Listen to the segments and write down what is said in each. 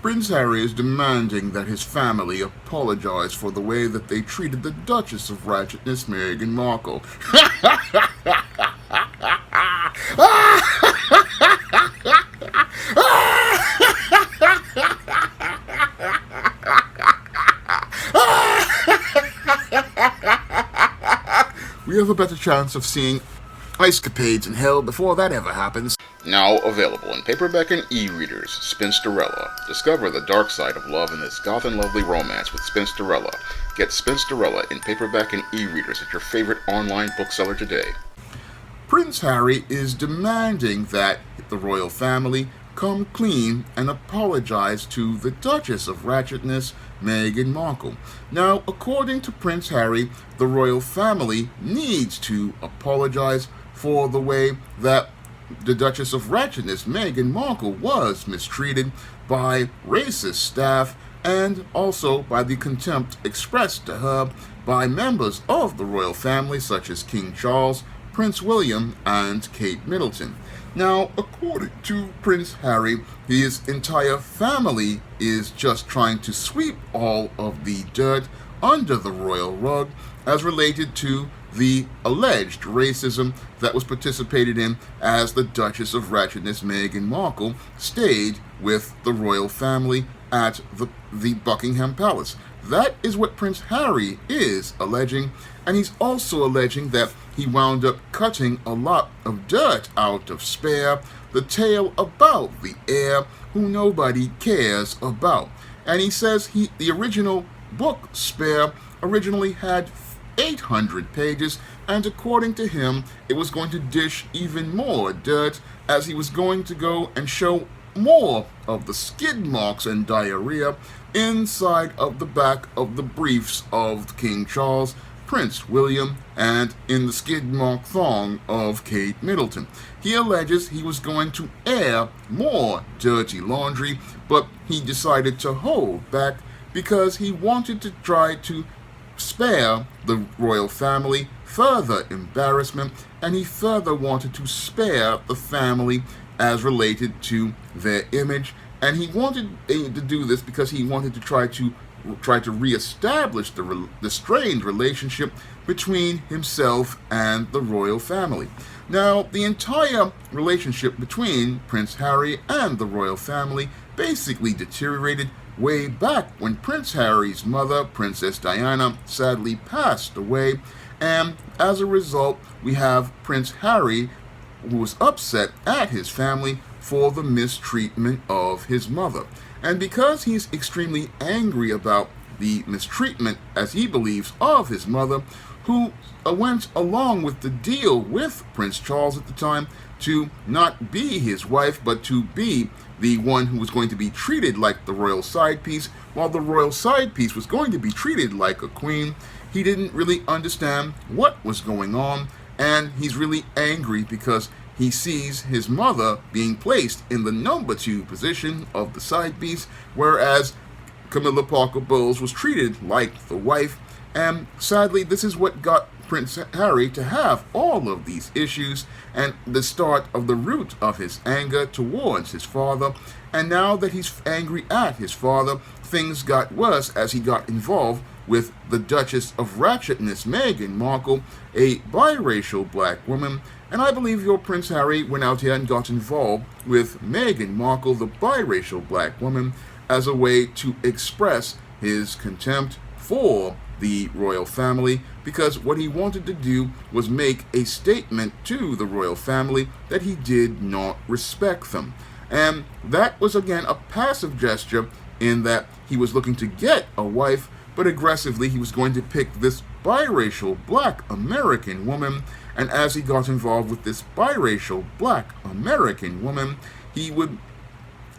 Prince Harry is demanding that his family apologize for the way that they treated the Duchess of Ratchetness, Meghan Markle. We have a better chance of seeing ice capades in hell before that ever happens. Now available in paperback and e-readers, Spinsterella. Discover the dark side of love in this goth and lovely romance with Spinsterella. Get Spinsterella in paperback and e-readers at your favorite online bookseller today. Prince Harry is demanding that the royal family come clean and apologize to the Duchess of Ratchetness, Meghan Markle. Now, according to Prince Harry, the royal family needs to apologize for the way that the Duchess of Ratchetness, Meghan Markle, was mistreated by racist staff and also by the contempt expressed to her by members of the royal family such as King Charles, Prince William, and Kate Middleton. Now, according to Prince Harry, his entire family is just trying to sweep all of the dirt under the royal rug as related to the alleged racism that was participated in as the Duchess of Ratchetness, Meghan Markle, stayed with the royal family at the Buckingham Palace. That is what Prince Harry is alleging, and he's also alleging that he wound up cutting a lot of dirt out of Spare, the tale about the heir who nobody cares about. And he says the original book, Spare, originally had 800 pages, and according to him, it was going to dish even more dirt as he was going to go and show more of the skid marks and diarrhea inside of the back of the briefs of King Charles, Prince William, and in the skid mark thong of Kate Middleton. He alleges he was going to air more dirty laundry, but he decided to hold back because he wanted to try to spare the royal family further embarrassment, and he further wanted to spare the family as related to their image, and he wanted to do this because he wanted to try to reestablish the strained relationship between himself and the royal family. Now, the entire relationship between Prince Harry and the royal family basically deteriorated way back when Prince Harry's mother, Princess Diana, sadly passed away, and as a result, we have Prince Harry, who was upset at his family for the mistreatment of his mother. And because he's extremely angry about the mistreatment, as he believes, of his mother, who went along with the deal with Prince Charles at the time to not be his wife, but to be the one who was going to be treated like the royal side piece, while the royal side piece was going to be treated like a queen. He didn't really understand what was going on, and he's really angry because he sees his mother being placed in the number 2 position of the side piece, whereas Camilla Parker Bowles was treated like the wife. And sadly, this is what got Prince Harry to have all of these issues and the start of the root of his anger towards his father. And now that he's angry at his father, things got worse as he got involved with the Duchess of Ratchetness, Meghan Markle, a biracial black woman. And I believe your Prince Harry went out here and got involved with Meghan Markle, the biracial black woman, as a way to express his contempt for the royal family, because what he wanted to do was make a statement to the royal family that he did not respect them. And that was again a passive gesture in that he was looking to get a wife, but aggressively he was going to pick this biracial black American woman, and as he got involved with this biracial black American woman, he would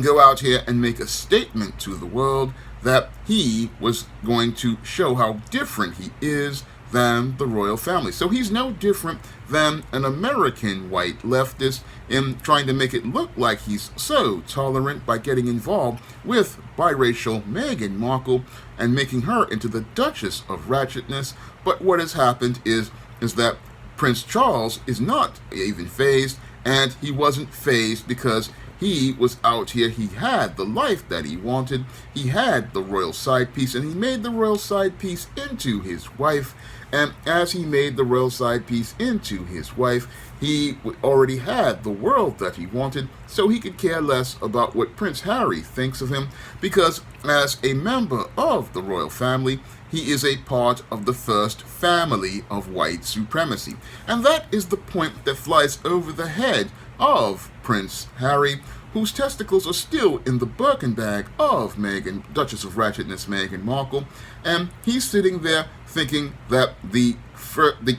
go out here and make a statement to the world that he was going to show how different he is than the royal family. So he's no different than an American white leftist in trying to make it look like he's so tolerant by getting involved with biracial Meghan Markle and making her into the Duchess of Ratchetness. But what has happened is that Prince Charles is not even fazed, and he wasn't fazed because he was out here, he had the life that he wanted, he had the royal side piece, and he made the royal side piece into his wife. And as he made the royal side piece into his wife, he already had the world that he wanted, so he could care less about what Prince Harry thinks of him, because as a member of the royal family, he is a part of the first family of white supremacy. And that is the point that flies over the head of Prince Harry, whose testicles are still in the Birkin bag of Meghan, Duchess of Ratchetness Meghan Markle, and he's sitting there thinking that the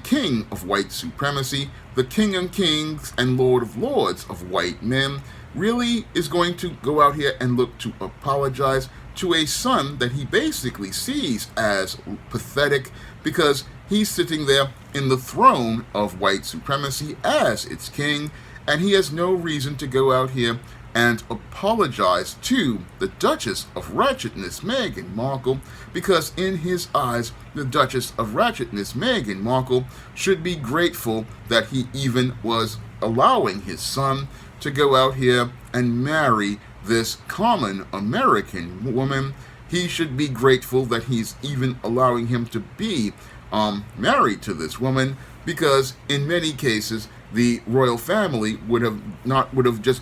king of white supremacy, the king of kings and lord of lords of white men, really is going to go out here and look to apologize to a son that he basically sees as pathetic, because he's sitting there in the throne of white supremacy as its king, and he has no reason to go out here and apologize to the Duchess of Ratchetness Meghan Markle, because in his eyes, the Duchess of Ratchetness Meghan Markle should be grateful that he even was allowing his son to go out here and marry this common American woman. He should be grateful that he's even allowing him to be married to this woman, because in many cases the royal family would have just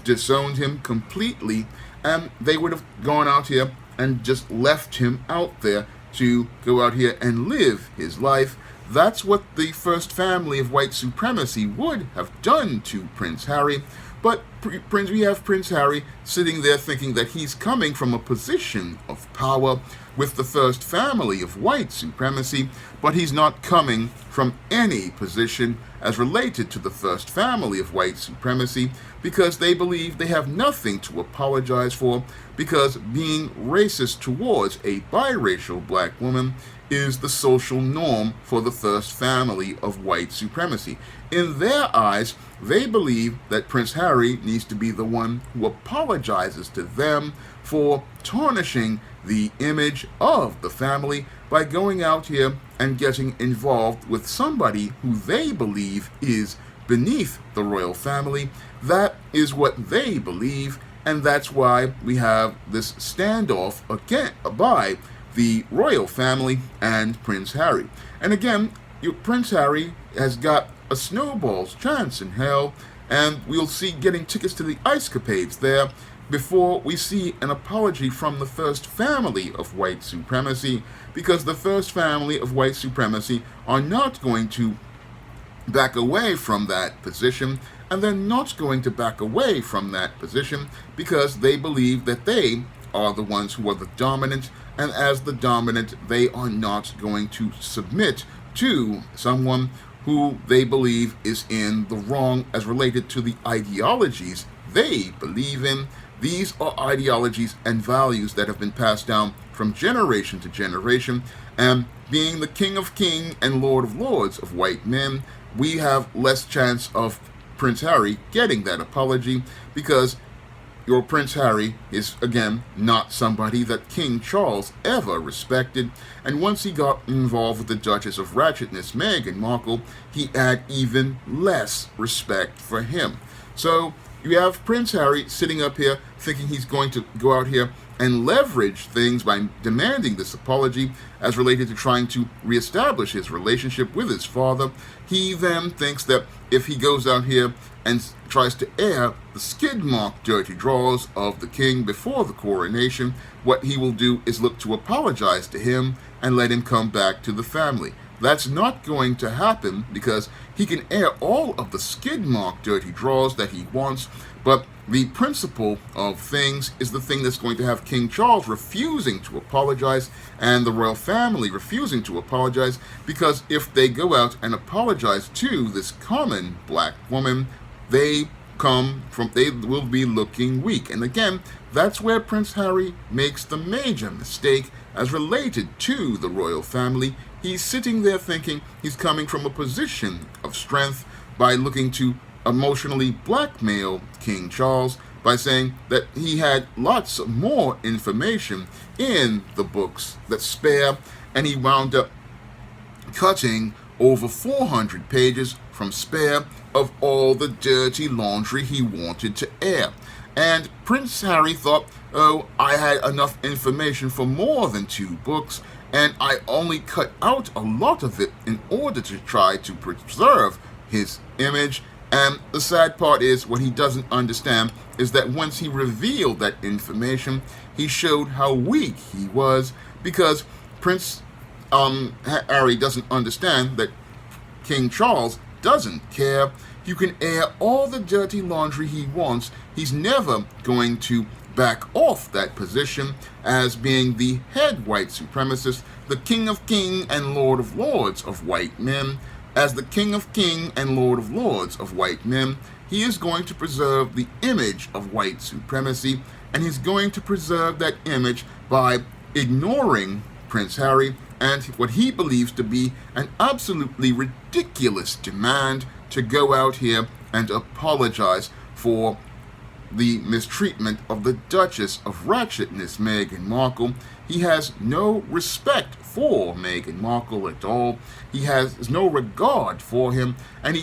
disowned him completely, and they would have gone out here and just left him out there to go out here and live his life. That's what the first family of white supremacy would have done to Prince Harry. But we have Prince Harry sitting there thinking that he's coming from a position of power with the first family of white supremacy, but he's not coming from any position as related to the first family of white supremacy, because they believe they have nothing to apologize for, because being racist towards a biracial black woman is the social norm for the first family of white supremacy. In their eyes, they believe that Prince Harry needs to be the one who apologizes to them for tarnishing the image of the family by going out here and getting involved with somebody who they believe is beneath the royal family. That is what they believe, and that's why we have this standoff again by the royal family and Prince Harry. And again, Prince Harry has got a snowball's chance in hell, and we'll see getting tickets to the ice capades there before we see an apology from the first family of white supremacy, because the first family of white supremacy are not going to back away from that position, and they're not going to back away from that position because they believe that they are the ones who are the dominant, and as the dominant, they are not going to submit to someone who they believe is in the wrong as related to the ideologies they believe in. These are ideologies and values that have been passed down from generation to generation, and being the king of kings and lord of lords of white men, we have less chance of Prince Harry getting that apology, because your Prince Harry is, again, not somebody that King Charles ever respected, and once he got involved with the Duchess of Ratchetness Meghan Markle, he had even less respect for him. So you have Prince Harry sitting up here thinking he's going to go out here and leverage things by demanding this apology as related to trying to reestablish his relationship with his father. He then thinks that if he goes out here and tries to air the skid-marked dirty drawers of the king before the coronation, what he will do is look to apologize to him and let him come back to the family. That's not going to happen, because he can air all of the skid-marked dirty drawers that he wants, but the principle of things is the thing that's going to have King Charles refusing to apologize and the royal family refusing to apologize, because if they go out and apologize to this common black woman, they will be looking weak. And again, that's where Prince Harry makes the major mistake as related to the royal family. He's sitting there thinking he's coming from a position of strength by looking to emotionally blackmail King Charles by saying that he had lots more information in the books that spare, and he wound up cutting over 400 pages from spare of all the dirty laundry he wanted to air. And Prince Harry thought, oh, I had enough information for more than 2 books, and I only cut out a lot of it in order to try to preserve his image. And the sad part is, what he doesn't understand is that once he revealed that information, he showed how weak he was, because Prince Harry doesn't understand that King Charles doesn't care. You can air all the dirty laundry he wants. He's never going to back off that position as being the head white supremacist, the king of kings and lord of lords of white men. As the king of kings and lord of lords of white men, he is going to preserve the image of white supremacy, and he's going to preserve that image by ignoring Prince Harry and what he believes to be an absolutely ridiculous demand to go out here and apologize for the mistreatment of the Duchess of Ratchetness, Meghan Markle. He has no respect for Meghan Markle at all. He has no regard for him, and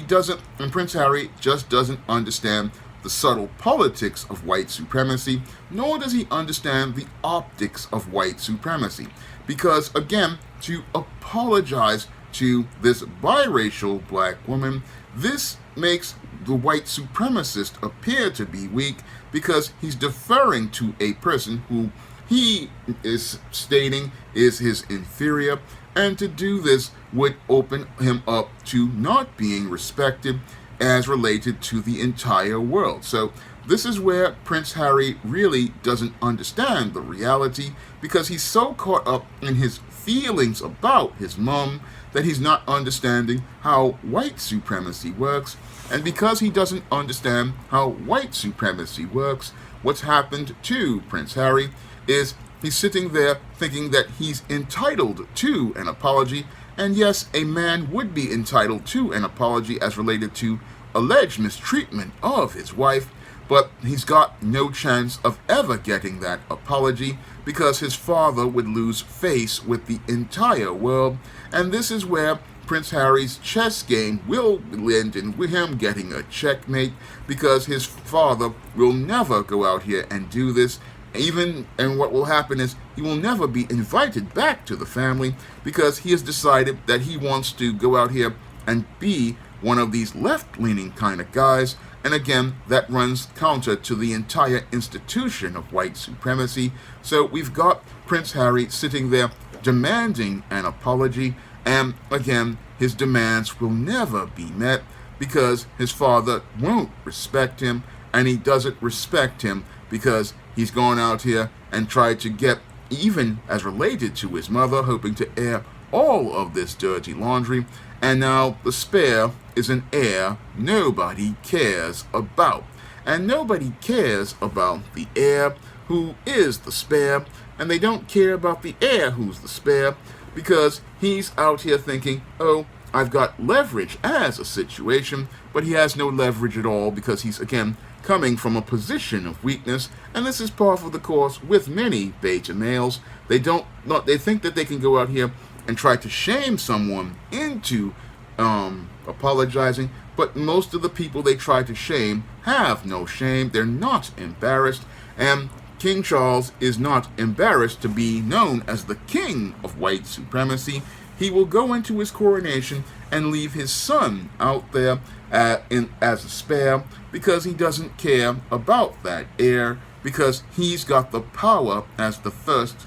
Prince Harry just doesn't understand the subtle politics of white supremacy, nor does he understand the optics of white supremacy. Because, again, to apologize to this biracial black woman, this makes the white supremacist appear to be weak, because he's deferring to a person who he is stating is his inferior, and to do this would open him up to not being respected as related to the entire world. So this is where Prince Harry really doesn't understand the reality, because he's so caught up in his feelings about his mom that he's not understanding how white supremacy works. And because he doesn't understand how white supremacy works, what's happened to Prince Harry is he's sitting there thinking that he's entitled to an apology. And yes, a man would be entitled to an apology as related to alleged mistreatment of his wife, but he's got no chance of ever getting that apology, because his father would lose face with the entire world. And this is where Prince Harry's chess game will end in him getting a checkmate, because his father will never go out here and do this. And what will happen is he will never be invited back to the family, because he has decided that he wants to go out here and be one of these left-leaning kind of guys. And again, that runs counter to the entire institution of white supremacy. So we've got Prince Harry sitting there demanding an apology, and again, his demands will never be met, because his father won't respect him, and he doesn't respect him because he's gone out here and tried to get even as related to his mother, hoping to air all of this dirty laundry. And now the spare is an heir nobody cares about. And nobody cares about the heir who is the spare, and they don't care about the heir who's the spare, because he's out here thinking, oh, I've got leverage as a situation, but he has no leverage at all, because he's, again, coming from a position of weakness. And this is par for the course with many beta males. They think that they can go out here and try to shame someone into apologizing, but most of the people they try to shame have no shame. They're not embarrassed, and King Charles is not embarrassed to be known as the king of white supremacy. He will go into his coronation and leave his son out there as a spare, because he doesn't care about that heir, because he's got the power as the first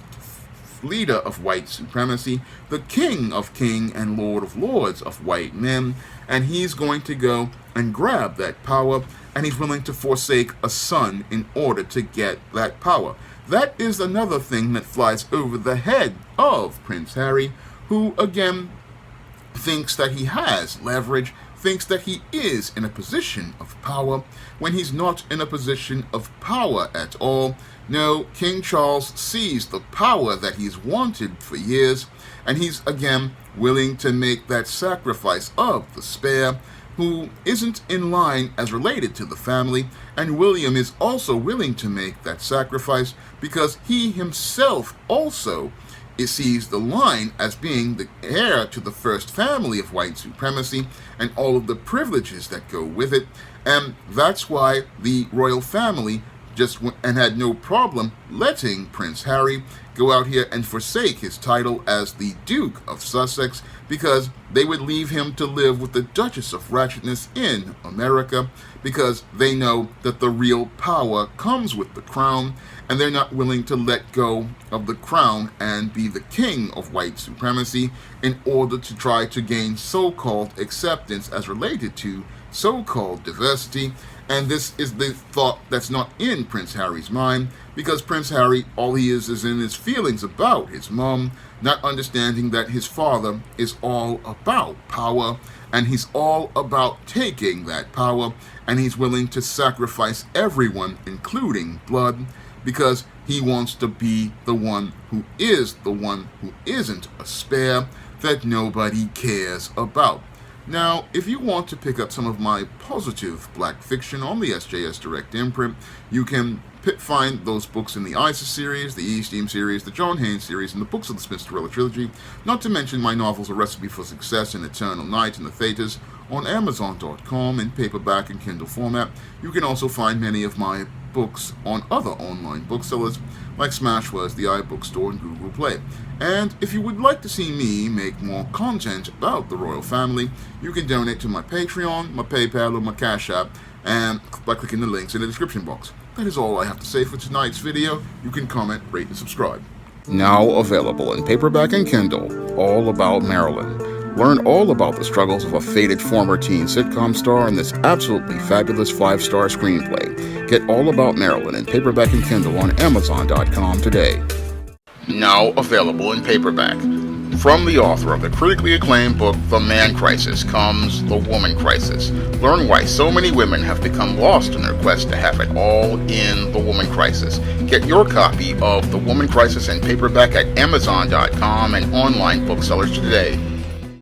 leader of white supremacy, the king of kings and lord of lords of white men, and he's going to go and grab that power, and he's willing to forsake a son in order to get that power. That is another thing that flies over the head of Prince Harry, who again thinks that he has leverage, thinks that he is in a position of power, when he's not in a position of power at all. No, King Charles sees the power that he's wanted for years, and he's again willing to make that sacrifice of the spare, who isn't in line as related to the family. And William is also willing to make that sacrifice, because he himself also sees the line as being the heir to the first family of white supremacy and all of the privileges that go with it. And that's why the royal family and had no problem letting Prince Harry go out here and forsake his title as the Duke of Sussex, because they would leave him to live with the Duchess of Ratchetness in America, because they know that the real power comes with the crown, and they're not willing to let go of the crown and be the king of white supremacy in order to try to gain so-called acceptance as related to so-called diversity. And this is the thought that's not in Prince Harry's mind, because Prince Harry, all he is in his feelings about his mom, not understanding that his father is all about power, and he's all about taking that power, and he's willing to sacrifice everyone, including blood, because he wants to be the one who isn't a spare, that nobody cares about. Now, if you want to pick up some of my positive black fiction on the SJS Direct imprint, you can find those books in the ISIS series, the E-Steam series, the John Haynes series, and the books of the Spinsterella trilogy, not to mention my novels A Recipe for Success and Eternal Night and the Thetas on Amazon.com in paperback and Kindle format. You can also find many of my books on other online booksellers like Smashwords, the iBookstore, and Google Play. And if you would like to see me make more content about the royal family, you can donate to my Patreon, my PayPal, or my Cash App, and by clicking the links in the description box. That is all I have to say for tonight's video. You can comment, rate, and subscribe. Now available in paperback and Kindle, All About Marilyn. Learn all about the struggles of a faded former teen sitcom star in this absolutely fabulous 5-star screenplay. Get All About Marilyn in paperback and Kindle on Amazon.com today. Now available in paperback. From the author of the critically acclaimed book The Man Crisis comes The Woman Crisis. Learn why so many women have become lost in their quest to have it all in The Woman Crisis. Get your copy of The Woman Crisis in paperback at Amazon.com and online booksellers today.